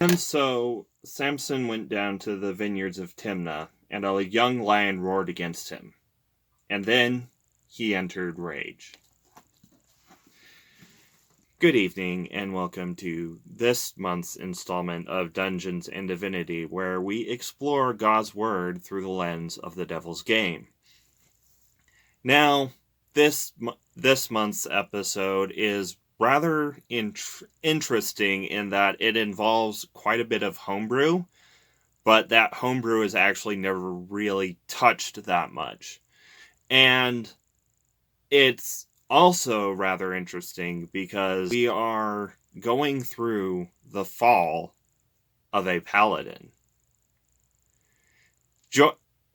And so Samson went down to the vineyards of Timnah, and a young lion roared against him. And then he entered rage. Good evening, and welcome to this month's installment of Dungeons and Divinity, where we explore God's Word through the lens of the Devil's Game. Now, this month's episode is rather interesting in that it involves quite a bit of homebrew, but that homebrew is actually never really touched that much. And it's also rather interesting because we are going through the fall of a paladin.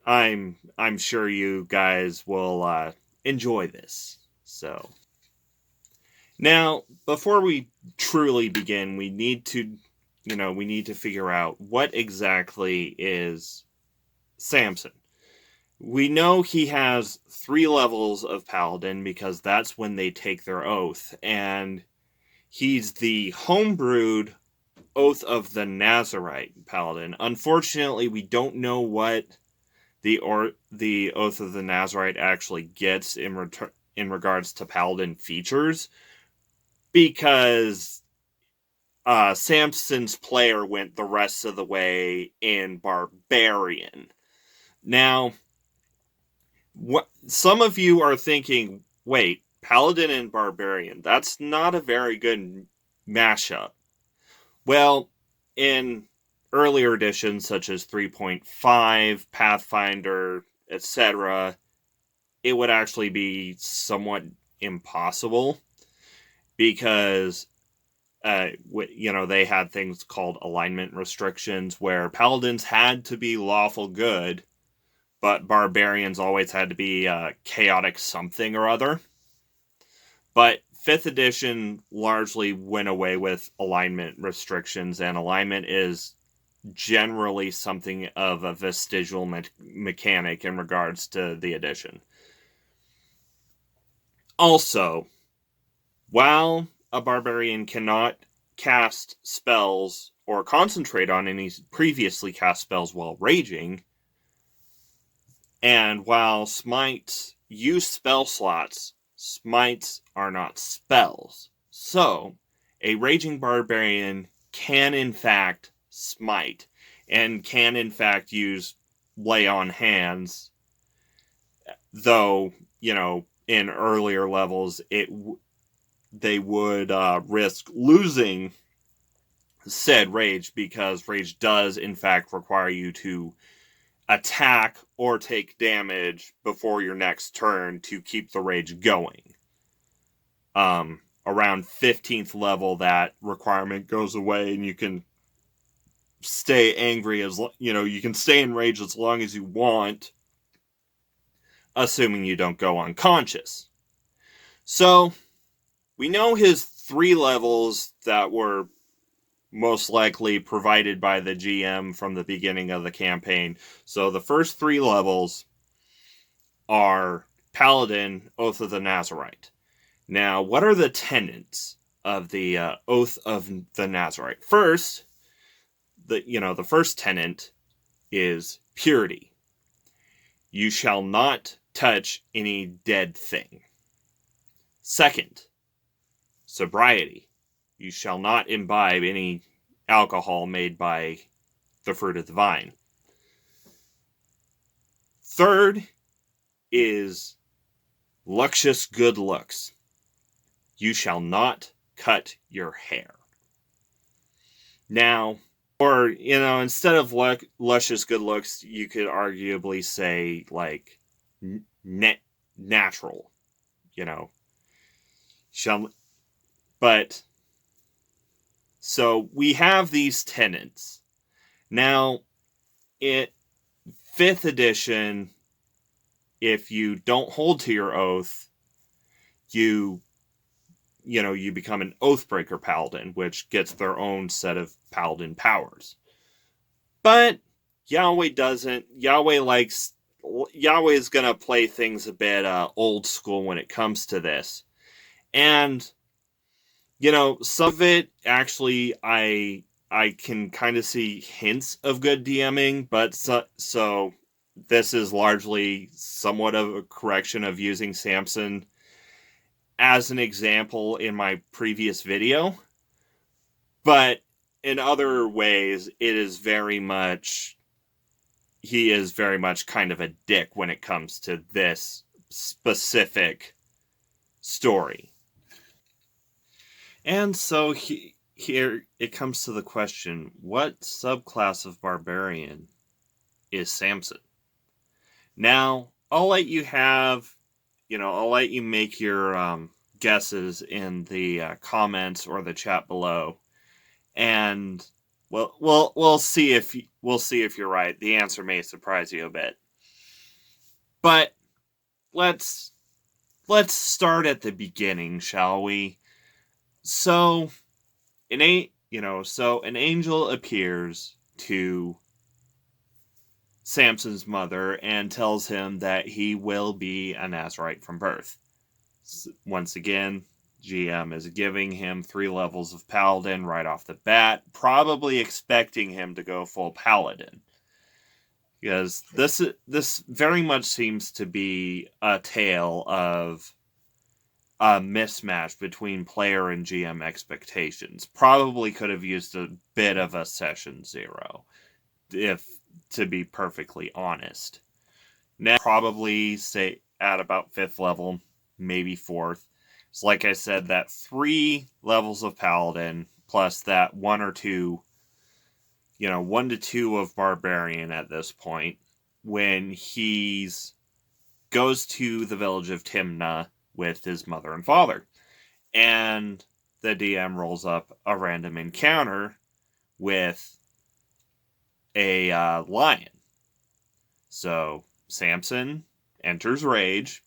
I'm sure you guys will enjoy this. So now, before we truly begin, we need to figure out what exactly is Samson. We know he has 3 levels of Paladin because that's when they take their oath, and he's the homebrewed Oath of the Nazarite Paladin. Unfortunately, we don't know what the Oath of the Nazarite actually gets in regards to Paladin features, because Samson's player went the rest of the way in Barbarian. Now, what some of you are thinking, wait, Paladin and Barbarian, that's not a very good mashup. Well, in earlier editions such as 3.5, Pathfinder, etc., it would actually be somewhat impossible because they had things called alignment restrictions where Paladins had to be lawful good, but Barbarians always had to be chaotic something or other. But 5th edition largely went away with alignment restrictions, and alignment is generally something of a vestigial mechanic in regards to the edition. Also, while a Barbarian cannot cast spells or concentrate on any previously cast spells while raging, and while smites use spell slots, smites are not spells. So, a raging barbarian can in fact smite, and can in fact use lay on hands, though, in earlier levels, they would risk losing said rage, because rage does in fact require you to attack or take damage before your next turn to keep the rage going. Around 15th level, that requirement goes away, and you can stay angry you can stay in rage as long as you want, assuming you don't go unconscious. So, we know his 3 levels that were most likely provided by the GM from the beginning of the campaign. So the first 3 levels are Paladin, Oath of the Nazarite. Now, what are the tenets of the Oath of the Nazarite? First, the first tenet is purity. You shall not touch any dead thing. Second, sobriety. You shall not imbibe any alcohol made by the fruit of the vine. Third is luscious good looks. You shall not cut your hair. Now, or, instead of luscious good looks, you could arguably say, like, natural, But, so we have these tenets. Now, in 5th edition, if you don't hold to your oath, you become an Oathbreaker Paladin, which gets their own set of Paladin powers. But Yahweh doesn't. Yahweh is going to play things a bit old school when it comes to this. And, some of it, actually, I I can kind of see hints of good DMing, but so this is largely somewhat of a correction of using Samson as an example in my previous video. But in other ways, it is very much, he is very much kind of a dick when it comes to this specific story. And so here it comes to the question, what subclass of barbarian is Samson? Now, I'll let you I'll let you make your guesses in the comments or the chat below, and we'll see if you're right. The answer may surprise you a bit, but let's start at the beginning, shall we? So an angel appears to Samson's mother and tells him that he will be a Nazarite from birth. Once again, GM is giving him 3 levels of Paladin right off the bat, probably expecting him to go full Paladin. Because this very much seems to be a tale of a mismatch between player and GM expectations. Probably could have used a bit of a session 0, if to be perfectly honest. Now, probably say at about 5th level, maybe 4th. It's like I said, that 3 levels of Paladin plus that 1 or 2, 1 to 2 of Barbarian at this point, when he's goes to the village of Timna with his mother and father. And the DM rolls up a random encounter with a lion. So Samson enters rage,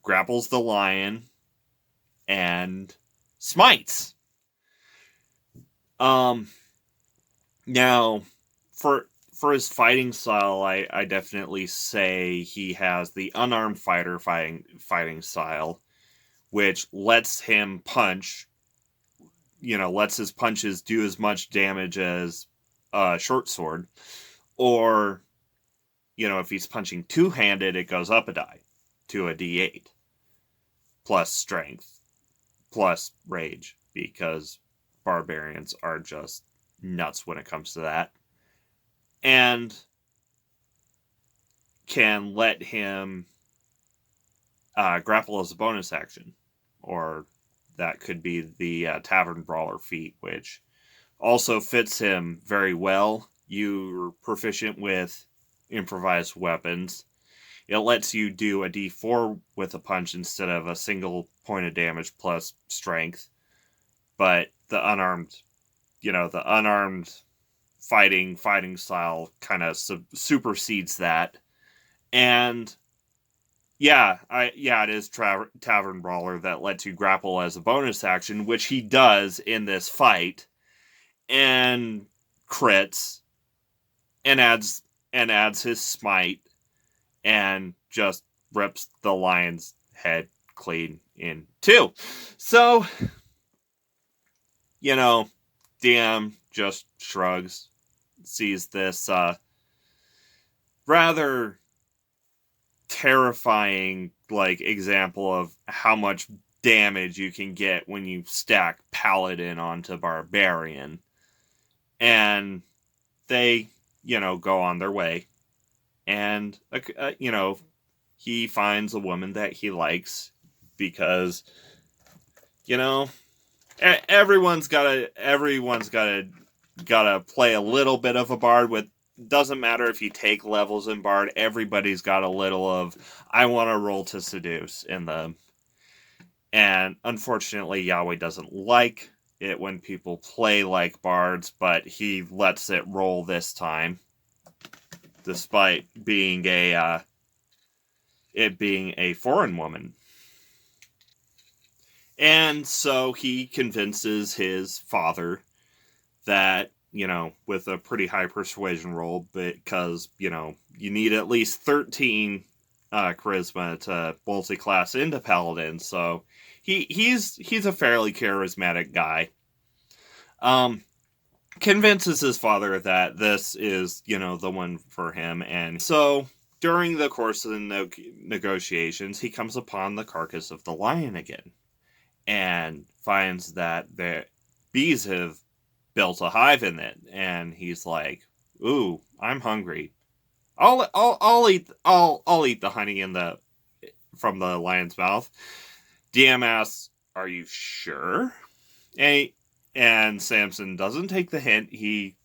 grapples the lion, and smites. Now, for his fighting style, I definitely say he has the unarmed fighter fighting style, which lets him punch, lets his punches do as much damage as a short sword. Or, if he's punching two-handed, it goes up a die to a D8. Plus strength, plus rage, because barbarians are just nuts when it comes to that. And can let him grapple as a bonus action. Or that could be the Tavern Brawler feat, which also fits him very well. You're proficient with improvised weapons. It lets you do a D4 with a punch instead of a single point of damage plus strength. But the unarmed fighting style kind of supersedes that. And it is Tavern Brawler that lets you grapple as a bonus action, which he does in this fight, and crits, and adds his smite, and just rips the lion's head clean in two. So, DM just shrugs, sees this rather terrifying example of how much damage you can get when you stack Paladin onto Barbarian, and they go on their way, and he finds a woman that he likes, because everyone's gotta play a little bit of a bard. With doesn't matter if you take levels in bard, everybody's got a little of I want to roll to seduce in them. And unfortunately, Yahweh doesn't like it when people play like bards, but he lets it roll this time, despite being it being a foreign woman. And so he convinces his father that, with a pretty high persuasion roll, because, you need at least 13 charisma to multi-class into Paladin, so he's a fairly charismatic guy. convinces his father that this is, the one for him. And so during the course of the negotiations, he comes upon the carcass of the lion again and finds that the bees have built a hive in it. And he's like, "Ooh, I'm hungry. I'll eat the honey from the lion's mouth." DM asks, "Are you sure?" And Samson doesn't take the hint. He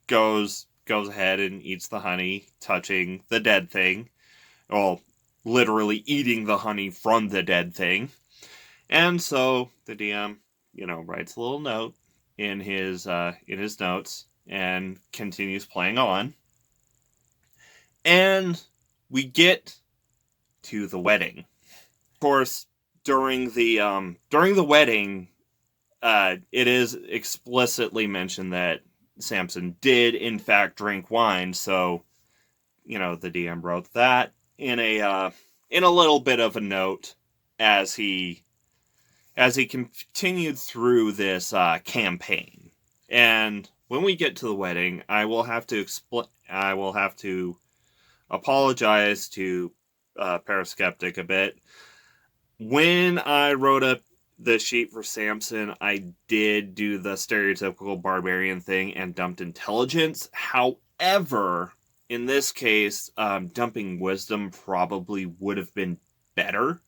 goes ahead and eats the honey, touching the dead thing. Well, literally eating the honey from the dead thing. And so the DM, writes a little note in his notes and continues playing on. And we get to the wedding. Of course, during the wedding, it is explicitly mentioned that Samson did in fact drink wine. So, the DM wrote that in a little bit of a note as he continued through this campaign. And when we get to the wedding, I will have to apologize to Paraskeptic a bit. When I wrote up the sheet for Samson, I did do the stereotypical barbarian thing and dumped intelligence. However, in this case, dumping wisdom probably would have been better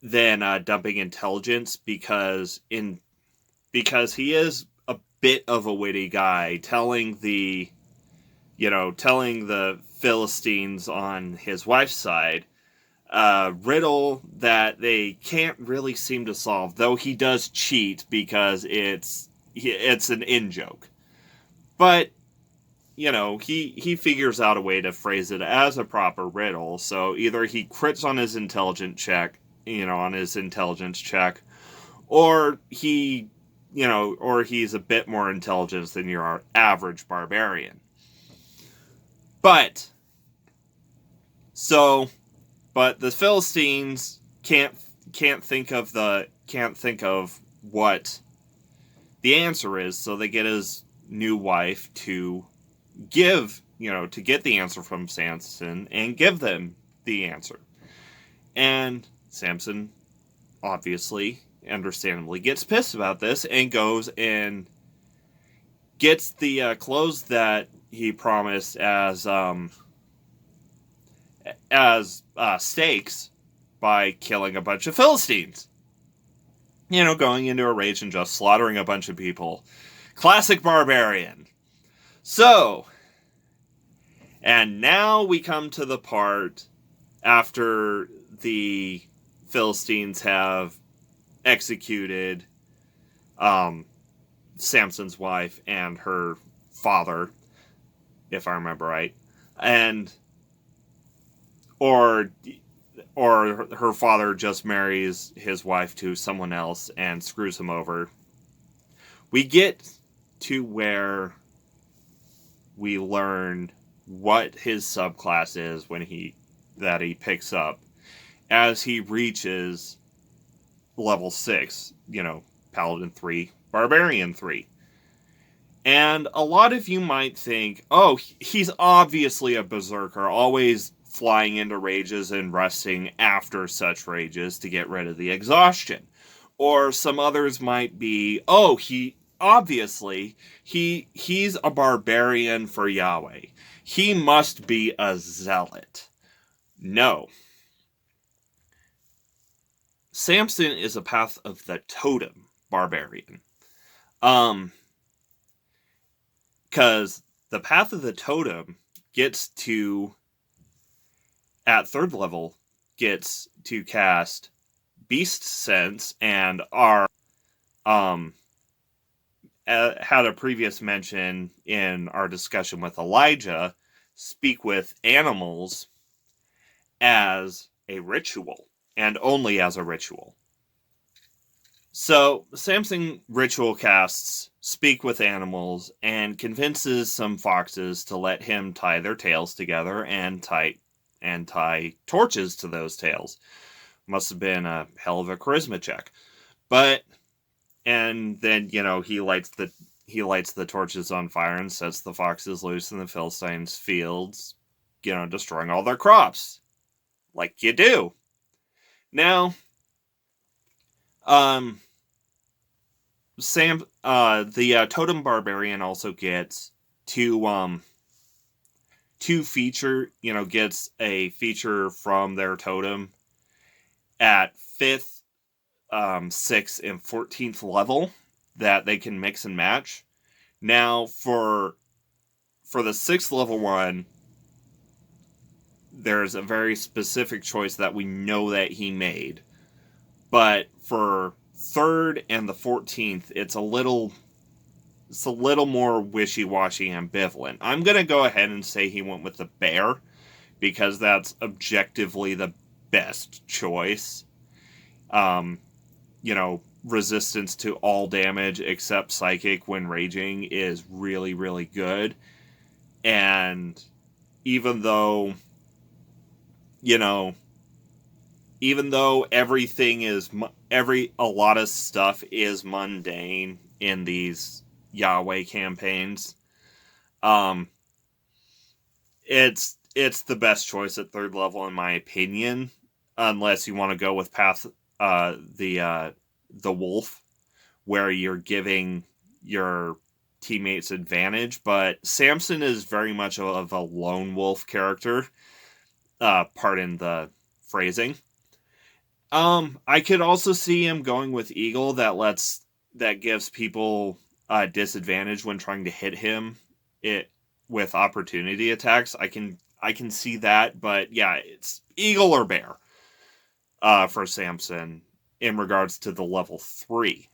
than dumping intelligence because he is a bit of a witty guy, telling the Philistines on his wife's side riddle that they can't really seem to solve, though he does cheat because it's an in-joke. But, he figures out a way to phrase it as a proper riddle, so either he crits on his intelligence check, or he's a bit more intelligent than your average barbarian. But the Philistines can't think of what the answer is, so they get his new wife to get the answer from Samson and give them the answer. And Samson obviously, understandably, gets pissed about this and goes and gets the clothes that he promised as stakes by killing a bunch of Philistines. Going into a rage and just slaughtering a bunch of people. Classic barbarian. So, and now we come to the part after the Philistines have executed Samson's wife and her father, if I remember right, or her father just marries his wife to someone else and screws him over. We get to where we learn what his subclass is that he picks up as he reaches level 6, Paladin 3, Barbarian 3. And a lot of you might think, oh, he's obviously a berserker, always flying into rages and resting after such rages to get rid of the exhaustion. Or some others might be, oh, he's a barbarian for Yahweh. He must be a zealot. No. Samson is a Path of the Totem barbarian. Because the Path of the Totem at 3rd level, gets to cast Beast Sense and had a previous mention in our discussion with Elijah, speak with animals as a ritual, and only as a ritual. So, Samson ritual casts Speak with Animals and convinces some foxes to let him tie their tails together and tie torches to those tails. Must have been a hell of a charisma check. And then, he lights he lights the torches on fire and sets the foxes loose in the Philistines' fields, destroying all their crops. Like you do. Now, um, the totem barbarian also gets two feature, gets a feature from their totem at 5th, 6th, and 14th level that they can mix and match. Now, for the 6th level one, there's a very specific choice that we know that he made. But for 3rd and the 14th, it's a little more wishy-washy, ambivalent. I'm going to go ahead and say he went with the bear, because that's objectively the best choice. Resistance to all damage except psychic when raging is really, really good. And even though, everything is a lot of stuff is mundane in these Yahweh campaigns, it's the best choice at 3rd level in my opinion, unless you want to go with the wolf, where you're giving your teammates advantage. But Samson is very much of a lone wolf character, pardon the phrasing. I could also see him going with Eagle, that gives people a disadvantage when trying to hit him with opportunity attacks. I can see that, but yeah, it's Eagle or Bear for Samson in regards to the level 3.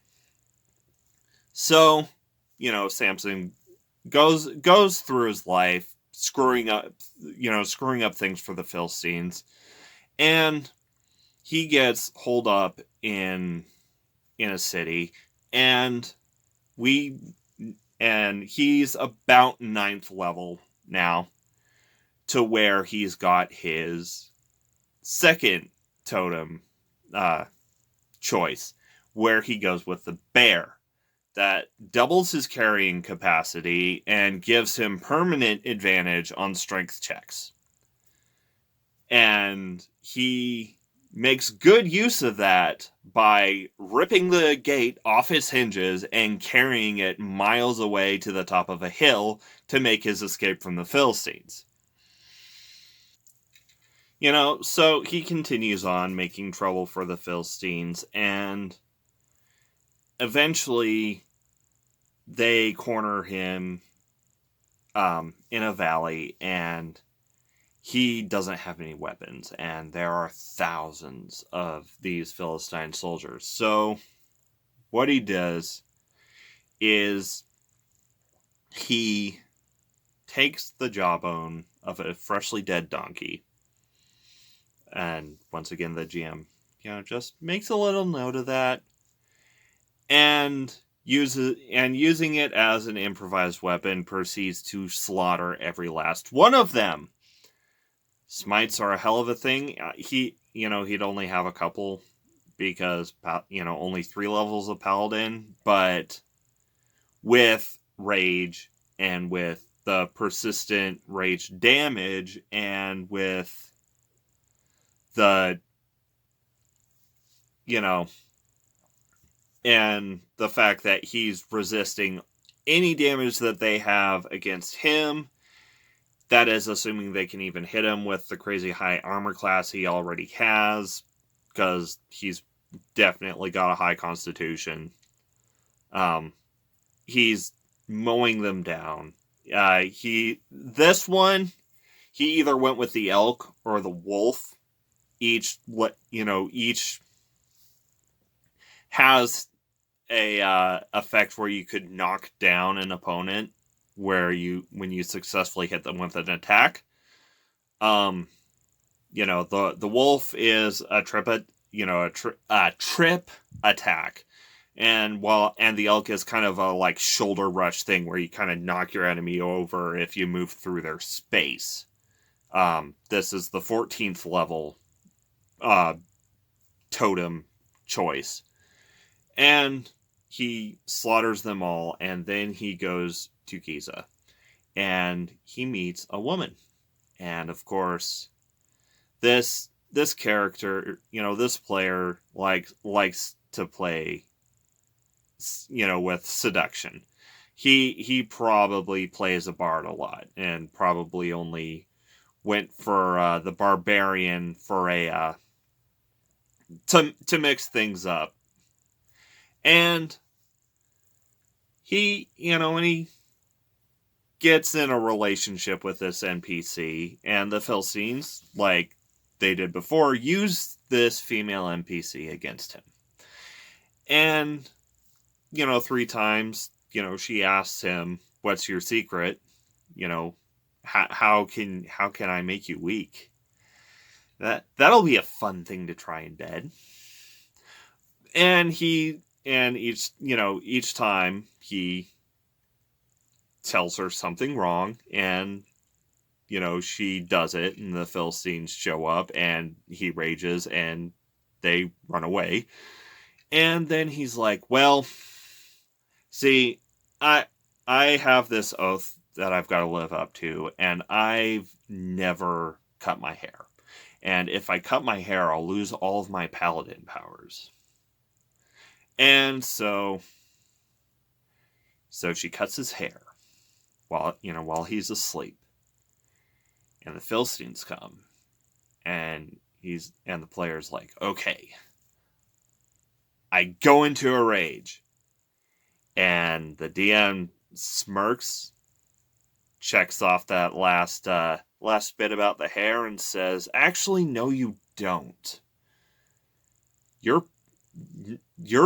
So, Samson goes through his life screwing up things for the Philistines, and he gets holed up in a city, and he's about 9th level now, to where he's got his 2nd totem choice, where he goes with the bear. That doubles his carrying capacity and gives him permanent advantage on strength checks. And he makes good use of that by ripping the gate off its hinges and carrying it miles away to the top of a hill to make his escape from the Philistines. So he continues on making trouble for the Philistines, and eventually they corner him in a valley, and he doesn't have any weapons, and there are thousands of these Philistine soldiers. So what he does is he takes the jawbone of a freshly dead donkey, and once again the GM just makes a little note of that, and using it as an improvised weapon, proceeds to slaughter every last one of them. Smites are a hell of a thing. He'd only have a couple, because only 3 levels of Paladin, but with rage, and with the persistent rage damage, and with the and the fact that he's resisting any damage that they have against him, that is assuming they can even hit him with the crazy high armor class he already has, because he's definitely got a high constitution. He's mowing them down. This one, he either went with the elk or the wolf. Each has a effect where you could knock down an opponent when you successfully hit them with an attack. The wolf is a trip attack, and the elk is kind of a shoulder rush thing where you kind of knock your enemy over if you move through their space. This is the 14th level totem choice, and he slaughters them all, and then he goes to Giza, and he meets a woman. And of course, this character, this player likes to play, with seduction. He probably plays a bard a lot, and probably only went for the barbarian for a to mix things up. And he gets in a relationship with this NPC, and the Philistines, like they did before, use this female NPC against him. And 3 times, she asks him, "What's your secret? How can I make you weak?" That'll be a fun thing to try in bed. And each time he tells her something wrong, and she does it, and the Philistines show up, and he rages, and they run away. And then he's like, "Well, see, I have this oath that I've got to live up to, and I've never cut my hair. And if I cut my hair, I'll lose all of my Paladin powers." And so she cuts his hair while he's asleep. And the Philistines come, and the player's like, "Okay." I go into a rage, and the DM smirks, checks off that last bit about the hair, and says, "Actually, no, you don't. Your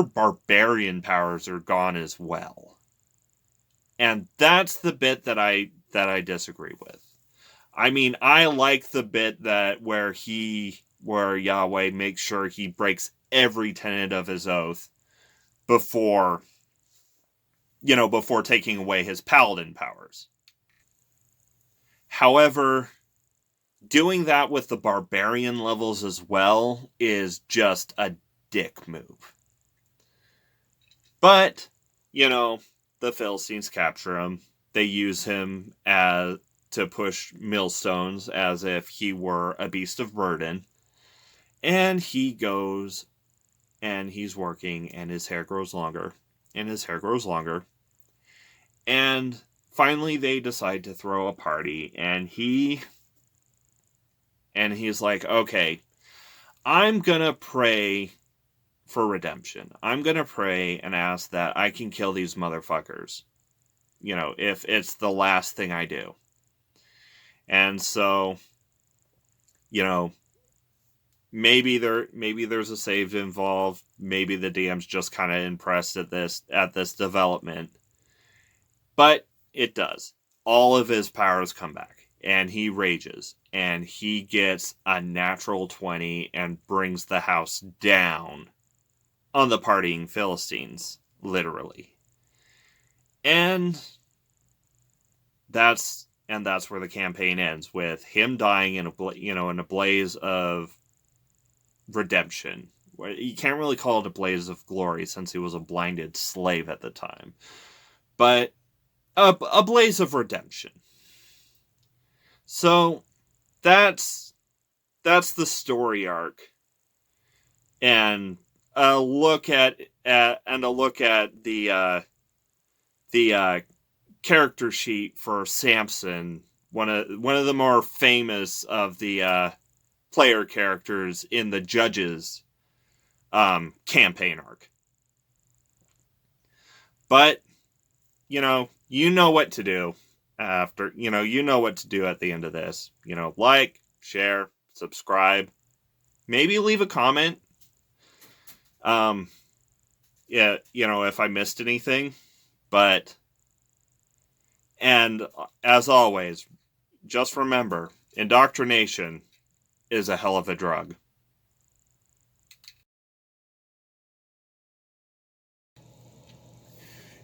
barbarian powers are gone as well." And that's the bit that I disagree with. I mean, I like the bit where Yahweh makes sure he breaks every tenet of his oath before taking away his Paladin powers. However, doing that with the barbarian levels as well is just a dick move. But, the Philistines capture him. They use him to push millstones as if he were a beast of burden. And he goes, and he's working, and his hair grows longer, and his hair grows longer. And finally they decide to throw a party, and he's like, "Okay, I'm gonna pray for redemption. I'm gonna pray and ask that I can kill these motherfuckers, if it's the last thing I do." And so, maybe there's a save involved. Maybe the DM's just kind of impressed at this development. But it does. All of his powers come back, and he rages, and he gets a natural 20 and brings the house down on the partying Philistines, literally. And that's where the campaign ends, with him dying in a blaze of redemption. You can't really call it a blaze of glory, since he was a blinded slave at the time, but a blaze of redemption. So that's the story arc, and a look at the character sheet for Samson, one of the more famous of the player characters in the Judges campaign arc. But you know what to do after, you know what to do at the end of this. Like, share, subscribe, maybe leave a comment. Yeah, if I missed anything. But, and as always, just remember, indoctrination is a hell of a drug.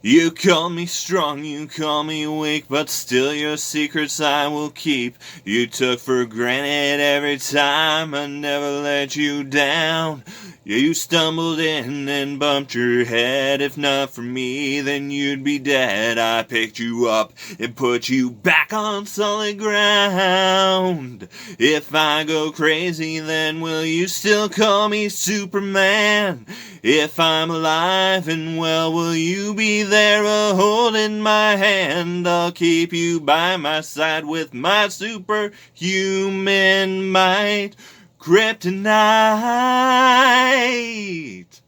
You call me strong, you call me weak, but still your secrets I will keep. You took for granted every time I never let you down. You stumbled in and bumped your head. If not for me, then you'd be dead. I picked you up and put you back on solid ground. If I go crazy, then will you still call me Superman? If I'm alive and well, will you be there holding my hand? I'll keep you by my side with my superhuman might. Kryptonite.